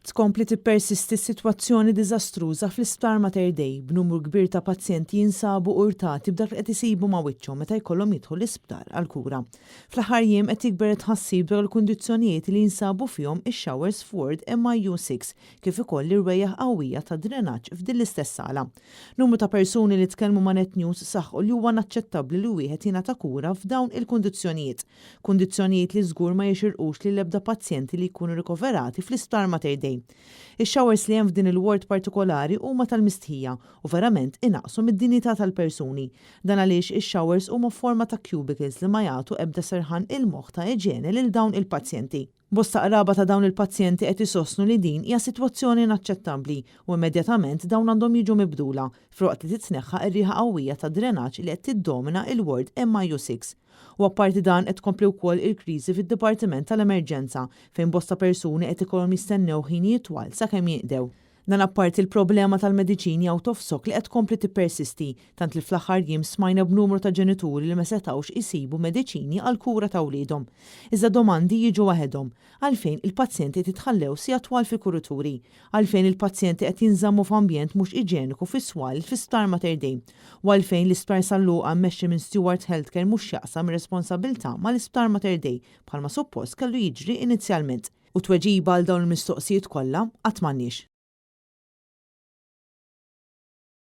Tkompli tippersisti s-sitwazzjoni diżastruża fl-Isptar Mater Dei b'numru kbir ta' pazjenti jinsabu urtati b'dak li qed isibu ma' wiċċhom meta jkollhom jidħlu l-isptar għall-kura. Fl-aħħar jiem qed jikber tħassib dwar il-kundizzjonijiet li jinsabu fihom ix-showers f'Ward MIU6 kif ukoll ir-rejjaħ qawwija ta' drenaġġ f'din l-istess sala. Numru ta' persuni li tkellmu ma' Net News saħħu li huwa naċċettabbli li wieħed jingħata kura f'dawn il-kundizzjonijiet. Kundizzjonijiet li żgur ma jixirqux li l-ebda pazjenti li jkunu rikoverati fl-Isptar Mater Dei. Ix-showers li hemm f'din il-ward partikolari huma tal-mistħija u verament inaqsu mid-dinjità tal-persuni. Dan għaliex ix-showers huma forma ta' cubicles li ma jagħtu ebda serħan il-moħħ ta' iġiene lil dawn il-pazjenti. Bosta qraba ta' dawn il-pazjenti qed isostnu li din hija sitwazzjoni inaċċettabbli u immedjatament dawn għandhom jiġu mibdula f'waqt li titneħħa r-riħa qawwija ta' drenaġġ li qed tiddomina il-Ward MIU6. U apparti dan qed tkompli wkoll il-kriżi fid-Dipartiment tal-Emerġenza fejn bosta persuni qed ikollhom jistennew ħinijiet twal sakemm jinqdew. Dan apparti il-problema tal-mediċini out of stock li qed tkompli tippersisti tant li fl-aħħar jiem smajna b'numru ta' ġenituri li ma setgħux isibu mediċini għal kura ta' wliedhom. Iżda domandi jiġu waħedhom għalfejn il-pazjenti titħallew sija twal fil-kuraturi, għalfejn il-pazjenti qed jinżammu f'ambjent mhux iġieniku fis-swal fl-Isptar Mater Dei, u għalfejn l-isptar Salluqa mmexxi minn Stewart Healthcare mhux jaqsam ir-responsabbiltà mal-Isptar Mater Dei bħalma suppost kellu jiġri inizjalment. U tweġiba għal dawn il-mistoqsijiet kollha qatt m'għandniex.